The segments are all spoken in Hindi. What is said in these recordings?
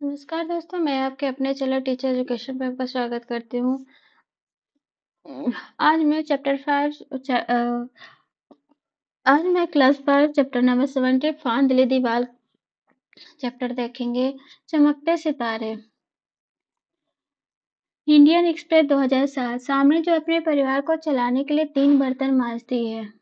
नमस्कार दोस्तों, मैं आपके अपने चैनल टीचर एजुकेशन में आपका स्वागत करती हूँ। आज मैं चैप्टर 5 आज मैं क्लास 5 चैप्टर नंबर 70 फांद दीवार चैप्टर देखेंगे। चमकते सितारे। इंडियन एक्सप्रेस 2007 सामने जो अपने परिवार को चलाने के लिए 3 बर्तन मांजती है।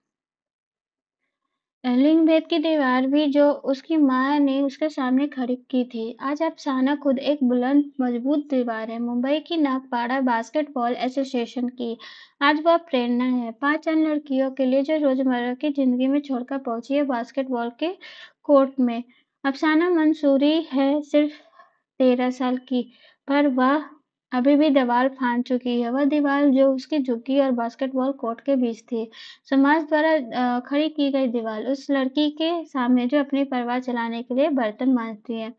लिंग भेद की दीवार भी जो उसकी माँ ने उसके सामने खड़ी की थी, आज अफसाना खुद एक बुलंद मजबूत दीवार है। मुंबई की नागपाड़ा बास्केटबॉल एसोसिएशन की आज वह प्रेरणा है 5 अन्य लड़कियों के लिए जो रोजमर्रा की जिंदगी में छोड़कर पहुंची है बास्केटबॉल के कोर्ट में। अफसाना मंसूरी है सिर्फ 13 साल की, पर वह अभी भी दीवार फांद चुकी है। वह दीवार जो उसकी झुग्गी और बास्केटबॉल कोर्ट के बीच थी, समाज द्वारा खड़ी की गई दीवार उस लड़की के सामने जो अपनी परिवार चलाने के लिए बर्तन मांजती है।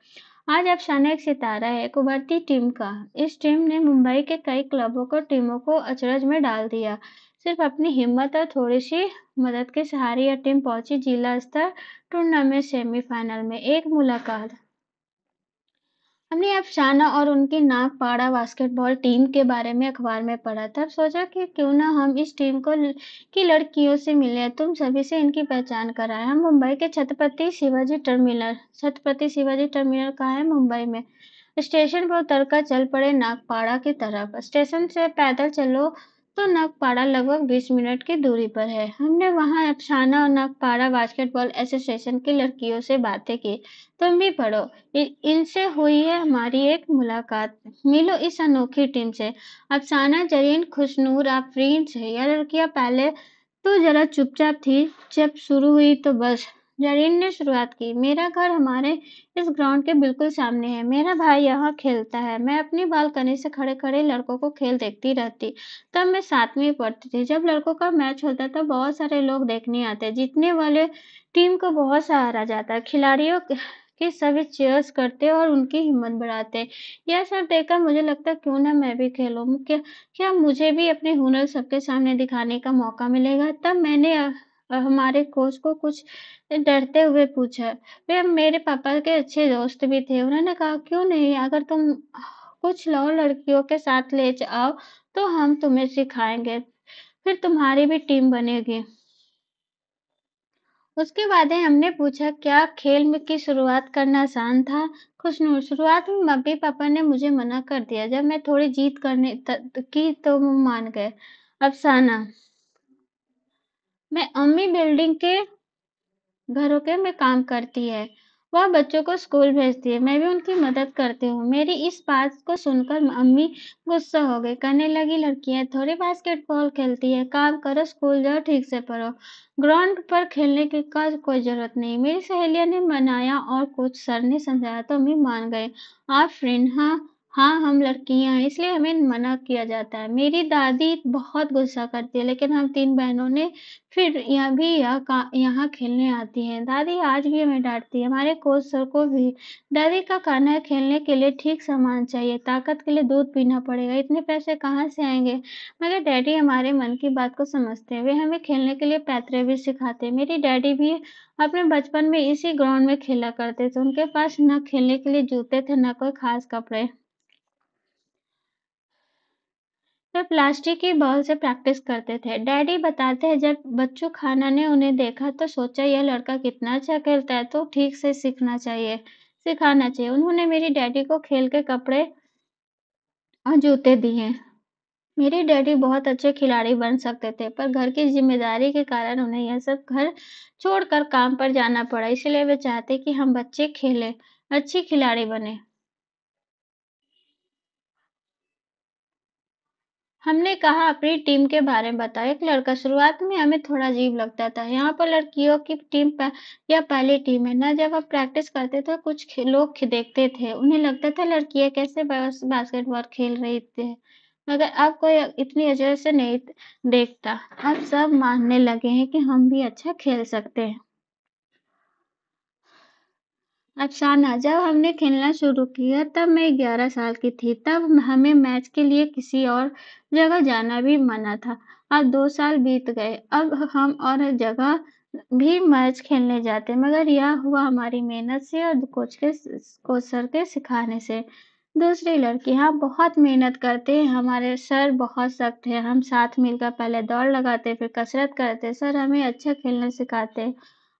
आज अफसाना एक सितारा है, एक उभरती टीम का। इस टीम ने मुंबई के कई क्लबों को टीमों को अचरज में डाल दिया। सिर्फ अपनी हिम्मत और थोड़ी सी मदद के सहारे यह टीम पहुंची जिला स्तर टूर्नामेंट सेमीफाइनल में। एक मुलाकात। हमने अफसाना और उनकी नागपाड़ा बास्केटबॉल टीम के बारे में अखबार में पढ़ा, तब सोचा कि क्यों ना हम इस टीम की लड़कियों से मिले, तुम सभी से इनकी पहचान कराएं। हम मुंबई के छत्रपति शिवाजी टर्मिनल कहाँ है? मुंबई में। स्टेशन पर उतरकर चल पड़े नागपाड़ा की तरफ। स्टेशन से पैदल चलो तो नागपाड़ा लगभग 20 मिनट की दूरी पर है। हमने वहां अफसाना और नागपाड़ा बास्केटबॉल एसोसिएशन की लड़कियों से बातें की। तुम भी पढ़ो। इनसे हुई है हमारी एक मुलाकात। मिलो इस अनोखी टीम से। अफसाना, जरीन, खुशनूर, आफरीन से। यह लड़कियां पहले तो जरा चुपचाप थी, जब शुरू हुई तो बस। जरीन ने शुरुआत की। मेरा घर हमारे इस ग्राउंड के बिल्कुल सामने है। मेरा भाई यहाँ खेलता है। मैं अपनी बालकनी से खड़े खड़े लड़कों को खेल देखती रहती। तब मैं 7वीं में पढ़ती थी। जब लड़कों का मैच होता तो बहुत सारे लोग देखने आते। जीतने वाले टीम को बहुत सहारा जाता। खिलाड़ियों के सभी चीयर्स करते और उनकी हिम्मत बढ़ाते। यह सब देखकर मुझे लगता क्यों ना मैं भी खेलूं। क्या मुझे भी अपने हुनर सबके सामने दिखाने का मौका मिलेगा? तब मैंने हमारे कोच को कुछ डरते हुए पूछा। वे मेरे पापा के अच्छे दोस्त भी थे। उन्होंने कहा, क्यों नहीं, अगर तुम कुछ और लड़कियों के साथ ले आओ तो हम तुम्हें सिखाएंगे, फिर तुम्हारी भी टीम बनेगी। उसके बाद हमने पूछा, क्या खेल में की शुरुआत करना आसान था? खुशनूर, शुरुआत में मम्मी पापा ने मुझे मना कर दिया। जब मैं थोड़ी जीत करने की तो वो मान गए। अफसाना, मैं अम्मी बिल्डिंग के घरों के में काम करती है। वह बच्चों को स्कूल भेजती है। मैं भी उनकी मदद करती हूँ। मेरी इस बात को सुनकर अम्मी गुस्सा हो गई। कहने लगी, लड़कियां थोड़ी बास्केटबॉल खेलती है, काम करो, स्कूल जाओ, ठीक से पढ़ो, ग्राउंड पर खेलने की का कोई जरूरत नहीं। मेरी सहेलियों ने मनाया और कुछ सर ने समझाया तो अम्मी मान गए। आप फ्रेंड, हाँ हाँ, हम लड़कियां हैं इसलिए हमें मना किया जाता है। मेरी दादी बहुत गुस्सा करती है, लेकिन हम 3 बहनों ने फिर यहाँ खेलने आती हैं। दादी आज भी हमें डांटती है। हमारे कोच सर को भी। दादी का कहना है, खेलने के लिए ठीक सामान चाहिए, ताकत के लिए दूध पीना पड़ेगा, इतने पैसे कहाँ से आएंगे? मगर डैडी हमारे मन की बात को समझते हैं। वे हमें खेलने के लिए पैतरे भी सिखाते हैं। मेरी डैडी भी अपने बचपन में इसी ग्राउंड में खेला करते थे। उनके पास न खेलने के लिए जूते थे, न कोई खास कपड़े। वे प्लास्टिक की बॉल से प्रैक्टिस करते थे। डैडी बताते हैं, जब बच्चों खाना ने उन्हें देखा तो सोचा यह लड़का कितना अच्छा खेलता है, तो ठीक से सिखाना चाहिए। उन्होंने मेरी डैडी को खेल के कपड़े और जूते दिए। मेरे डैडी बहुत अच्छे खिलाड़ी बन सकते थे, पर घर की जिम्मेदारी के कारण उन्हें यह सब घर छोड़कर काम पर जाना पड़ा। इसलिए वे चाहते कि हम बच्चे खेलें, अच्छी खिलाड़ी बने। हमने कहा, अपनी टीम के बारे में बताओ। एक लड़का, शुरुआत में हमें थोड़ा अजीब लगता था। यहाँ पर लड़कियों की टीम यह पहली टीम है ना। जब हम प्रैक्टिस करते थे कुछ लोग देखते थे, उन्हें लगता था लड़कियां कैसे बास्केटबॉल खेल रही थी, मगर अब कोई इतनी अजर से नहीं देखता। अब सब मानने लगे हैं कि हम भी अच्छा खेल सकते हैं। अफसाना, जब हमने खेलना शुरू किया तब मैं 11 साल की थी। तब हमें मैच के लिए किसी और जगह जाना भी मना था। अब 2 साल बीत गए। अब हम और जगह भी मैच खेलने जाते, मगर यह हुआ हमारी मेहनत से और कोच सर के सिखाने से। दूसरी लड़की, हाँ, बहुत मेहनत करते हैं, हमारे सर बहुत सख्त हैं, हम साथ मिलकर पहले दौड़ लगाते, फिर कसरत करते, सर हमें अच्छा खेलना सिखाते हैं।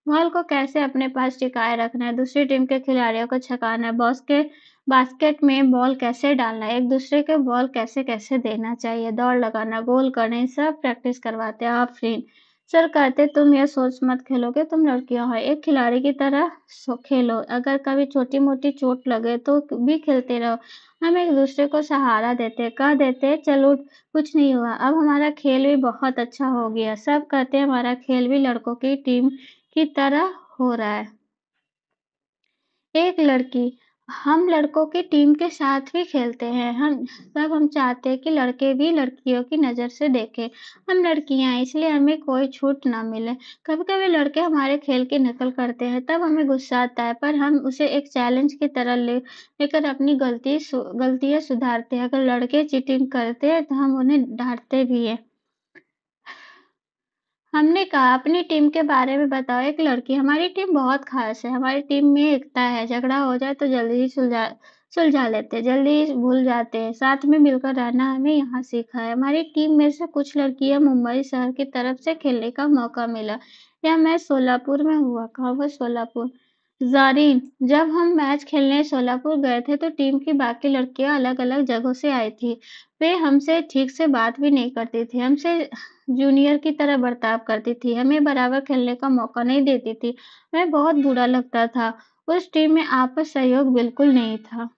बॉल को कैसे अपने पास टिकाए रखना है, दूसरी टीम के खिलाड़ियों को छकाना है, बॉस के बास्केट में बॉल कैसे डालना है, एक-दूसरे के बॉल कैसे-कैसे देना चाहिए, दौड़ लगाना, गोल करना, ये सब प्रैक्टिस करवाते हैं। आफरीन! सर कहते तुम यह सोच मत खेलोगे, तुम लड़कियां हो, एक खिलाड़ी की तरह खेलो, अगर कभी छोटी मोटी चोट लगे तो भी खेलते रहो। हम एक दूसरे को सहारा देते, कह देते चलो कुछ नहीं हुआ। अब हमारा खेल भी बहुत अच्छा हो गया, सब कहते हैं हमारा खेल भी लड़कों की टीम की तरह हो रहा है। एक लड़की, हम लड़कों की टीम के साथ भी खेलते हैं, हम चाहते हैं कि लड़के भी लड़कियों की नज़र से देखें। हम लड़कियां हैं इसलिए हमें कोई छूट ना मिले। कभी-कभी लड़के हमारे खेल की नकल करते हैं, तब हमें गुस्सा आता है, पर हम उसे एक चैलेंज की तरह लेकर अपनी गलतियां सुधारते हैं। अगर लड़के चीटिंग करते हैं तो हम उन्हें डांटते भी हैं। हमने कहा अपनी टीम के बारे में बताओ। एक लड़की, हमारी टीम बहुत खास है, हमारी टीम में एकता है, झगड़ा हो जाए तो जल्दी ही सुलझा लेते हैं, जल्दी ही भूल जाते हैं, साथ में मिलकर रहना हमें यहाँ सीखा है। हमारी टीम में से कुछ लड़कियां मुंबई शहर की तरफ से खेलने का मौका मिला। यह मैच सोलापुर में हुआ। कहाँ हुआ? सोलापुर। ज़ारीन, जब हम मैच खेलने सोलापुर गए थे तो टीम की बाकी लड़कियां अलग-अलग जगहों से आई थी। वे हमसे ठीक से बात भी नहीं करती थी, हमसे जूनियर की तरह बर्ताव करती थी, हमें बराबर खेलने का मौका नहीं देती थी। हमें बहुत बुरा लगता था। उस टीम में आपस सहयोग बिल्कुल नहीं था।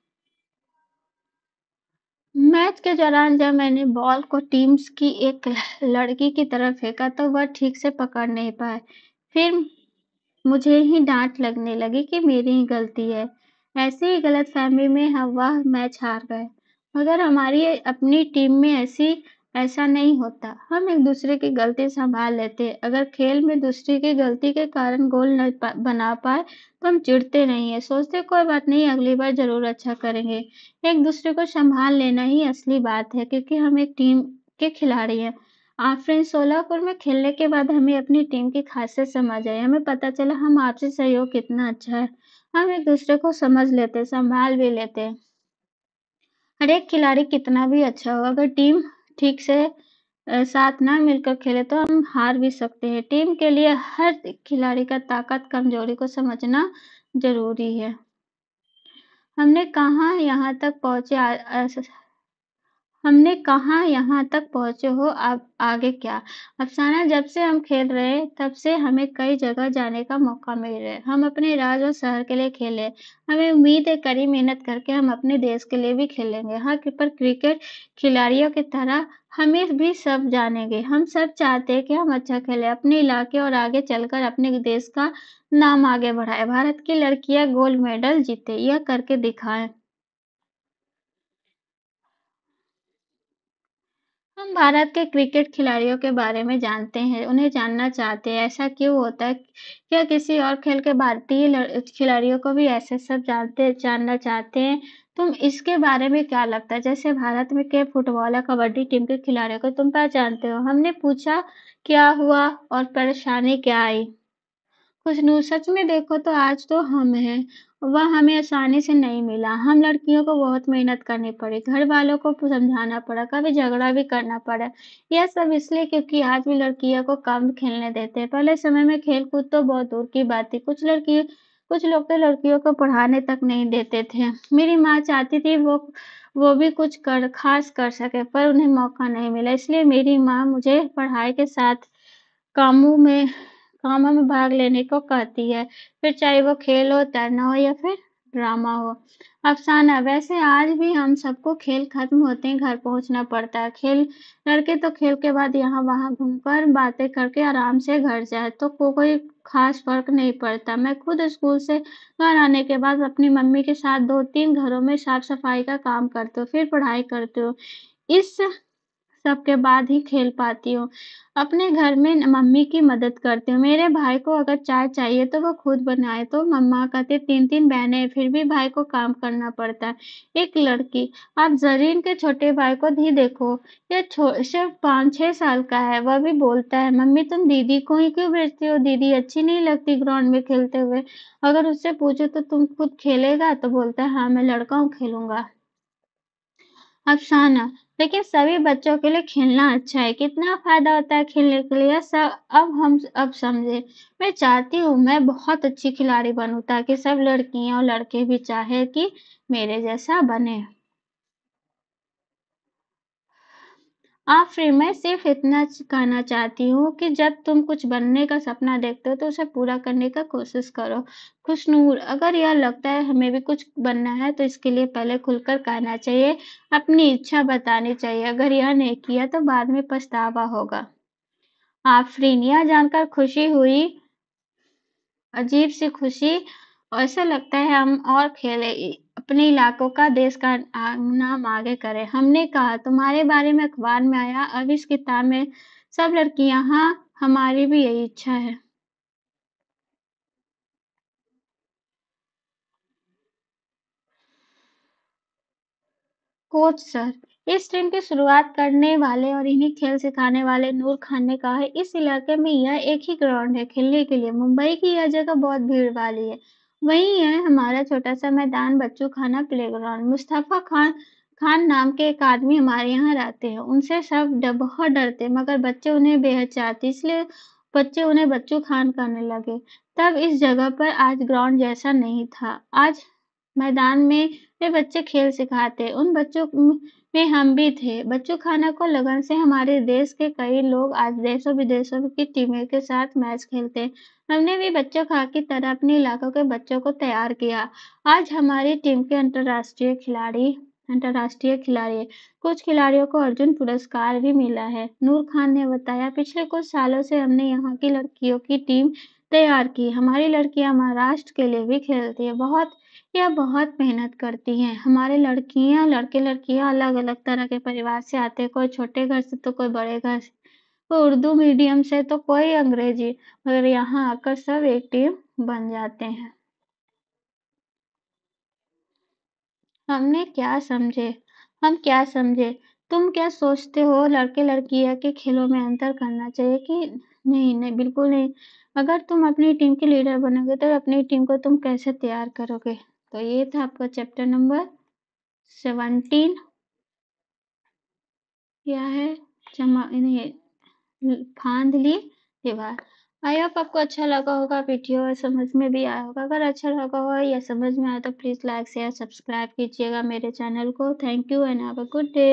मैच के दौरान जब मैंने बॉल को टीम्स की एक लड़की की तरफ फेंका तो वह ठीक से पकड़ नहीं पाए। फिर मुझे ही डांट लगने लगी कि मेरी ही गलती है। ऐसी ही गलतफहमी में हम वह मैच हार गए। मगर हमारी अपनी टीम में ऐसा नहीं होता। हम एक दूसरे की गलती संभाल लेते। अगर खेल में दूसरे की गलती के कारण गोल न बना पाए तो हम चिढ़ते नहीं है, सोचते कोई बात नहीं, अगली बार जरूर अच्छा करेंगे। एक दूसरे को संभाल लेना ही असली बात है, क्योंकि हम एक टीम के खिलाड़ी हैं। आफरीन, सोलापुर में खेलने के बाद हमें अपनी टीम की खासियत समझ आई। हमें पता चला हम आपसी सहयोग कितना अच्छा है। हम एक दूसरे को समझ लेते, संभाल भी लेते हैं। हर एक खिलाड़ी कितना भी अच्छा हो, अगर टीम ठीक से साथ ना मिलकर खेले तो हम हार भी सकते हैं। टीम के लिए हर खिलाड़ी का ताकत कमजोरी को समझना जरूरी है। हमने कहाँ यहाँ तक पहुँचे हमने कहाँ यहाँ तक पहुँचे हो, अब आगे क्या? अफ़साना, जब से हम खेल रहे हैं तब से हमें कई जगह जाने का मौका मिल रहा है। हम अपने राज्य और शहर के लिए खेले। हमें उम्मीद है कड़ी मेहनत करके हम अपने देश के लिए भी खेलेंगे। हाँ, पर क्रिकेट खिलाड़ियों की तरह हमें भी सब जानेंगे। हम सब चाहते हैं कि हम अच्छा खेलें, अपने इलाके और आगे चलकर अपने देश का नाम आगे बढ़ाएँ। भारत की लड़कियाँ गोल्ड मेडल जीते, यह करके दिखाएँ। हम भारत के क्रिकेट खिलाड़ियों के बारे में जानते हैं, उन्हें जानना चाहते हैं, ऐसा क्यों होता है? क्या किसी और खेल के भारतीय खिलाड़ियों को भी ऐसे सब जानना चाहते हैं? तुम इसके बारे में क्या लगता है? जैसे भारत में के फुटबॉल या कबड्डी टीम के खिलाड़ियों को तुम पहचानते हो। हमने पूछा क्या हुआ और परेशानी क्या आई? खुशनूर, सच में देखो तो आज तो हम हैं, वह हमें आसानी से नहीं मिला। हम लड़कियों को बहुत मेहनत करनी पड़ी, घर वालों को समझाना पड़ा, कभी झगड़ा भी करना पड़ा। यह सब इसलिए क्योंकि आज भी लड़कियों को कम खेलने देते हैं। पहले समय में खेल कूद तो बहुत दूर की बात थी। कुछ लोग तो लड़कियों को पढ़ाने तक नहीं देते थे। मेरी माँ चाहती थी वो भी कुछ खास कर सके, पर उन्हें मौका नहीं मिला, इसलिए मेरी माँ मुझे पढ़ाई के साथ कामों में कामों में भाग लेने को कहती है, फिर चाहे वो खेल हो, तैरना हो या फिर ड्रामा हो। अफसाना, वैसे आज भी हम सबको खेल खत्म होते ही घर पहुंचना पड़ता है। लड़के तो खेल के बाद यहाँ वहाँ घूमकर बातें करके आराम से घर जाए तो कोई खास फर्क नहीं पड़ता। मैं खुद स्कूल से घर आने के बाद अपनी मम्मी के साथ 2-3 घरों में साफ सफाई का काम करती हूँ, फिर पढ़ाई करती हूँ। इस सबके बाद ही खेल पाती हूँ। अपने घर में मम्मी की मदद करती हूँ। मेरे भाई को अगर चाय चाहिए तो वो खुद बनाए, तो मम्मा कहती 3-3 बहनें हैं, फिर भी भाई को काम करना पड़ता है। एक लड़की, आप ज़रीन के छोटे भाई को ही देखो, ये सिर्फ 5-6 साल का है, वह भी बोलता है, मम्मी तुम दीदी को ही क्यों भेजती हो? दीदी अच्छी नहीं लगती ग्राउंड में खेलते हुए। अगर उससे पूछो तो तुम खुद खेलेगा? तो बोलता है, हाँ मैं लड़का हूँ, खेलूंगा। अफसाना, लेकिन सभी बच्चों के लिए खेलना अच्छा है। कितना फायदा होता है खेलने के लिए सब अब समझे। मैं चाहती हूँ मैं बहुत अच्छी खिलाड़ी बनूं, ताकि सब लड़कियां और लड़के भी चाहे कि मेरे जैसा बने। आखिर मैं सिर्फ इतना कहना चाहती हूँ कि जब तुम कुछ बनने का सपना देखते हो तो उसे पूरा करने का कोशिश करो। खुशनूर, अगर यह लगता है हमें भी कुछ बनना है तो इसके लिए पहले खुलकर कहना चाहिए, अपनी इच्छा बतानी चाहिए। अगर यह नहीं किया तो बाद में पछतावा होगा। आफरीन, यह जानकर खुशी हुई, अजीब सी खुशी। ऐसा लगता है हम और खेले, अपने इलाकों का, देश का नाम आगे करें। हमने कहा तुम्हारे बारे में अखबार में आया, अब इस किताब में सब लड़कियां, हाँ हमारी भी यही इच्छा है। कोच सर, इस टीम की शुरुआत करने वाले और इन्हीं खेल सिखाने वाले नूर खान ने कहा है, इस इलाके में यह एक ही ग्राउंड है खेलने के लिए। मुंबई की यह जगह बहुत भीड़ वाली है। वही है हमारा छोटा सा मैदान, बच्चू खाना प्लेग्राउंड। मुस्तफा खान खान नाम के एक आदमी हमारे यहाँ रहते हैं। उनसे सब बहुत डरते, मगर बच्चे उन्हें बेहद चाहते, इसलिए बच्चे उन्हें बच्चू खान करने लगे। तब इस जगह पर आज ग्राउंड जैसा नहीं था। आज मैदान में वे बच्चे खेल सिखाते, उन बच्चों में हम भी थे। बच्चू खाना को लगन से हमारे देश के कई लोग आज देशों विदेशों की टीमों के साथ मैच खेलते। हमने भी बच्चों खा की तरह अपने इलाकों के बच्चों को तैयार किया। आज हमारी टीम के अंतर्राष्ट्रीय खिलाड़ी हैं। कुछ खिलाड़ियों को अर्जुन पुरस्कार भी मिला है। नूर खान ने बताया, पिछले कुछ सालों से हमने यहाँ की लड़कियों की टीम तैयार की। हमारी लड़कियां महाराष्ट्र के लिए भी खेलती है। यह बहुत मेहनत करती हैं। हमारे लड़के-लड़कियां अलग-अलग तरह के परिवार से आते हैं, कोई छोटे घर से तो कोई बड़े घर से, कोई उर्दू मीडियम से तो कोई अंग्रेजी, मगर यहाँ आकर सब एक टीम बन जाते हैं। हमने क्या समझे हम क्या समझे? तुम क्या सोचते हो, लड़के लड़कियां के खेलों में अंतर करना चाहिए कि नहीं? नहीं, बिल्कुल नहीं। अगर तुम अपनी टीम के लीडर बनोगे तो अपनी टीम को तुम कैसे तैयार करोगे? तो ये था आपका चैप्टर नंबर 17। क्या है? जमा नहीं, फांद ली दीवार। आई होप आपको अच्छा लगा होगा वीडियो और समझ में भी आया होगा। अगर अच्छा लगा हो या समझ में आया तो प्लीज़ लाइक शेयर सब्सक्राइब कीजिएगा मेरे चैनल को। Thank you and have a good day.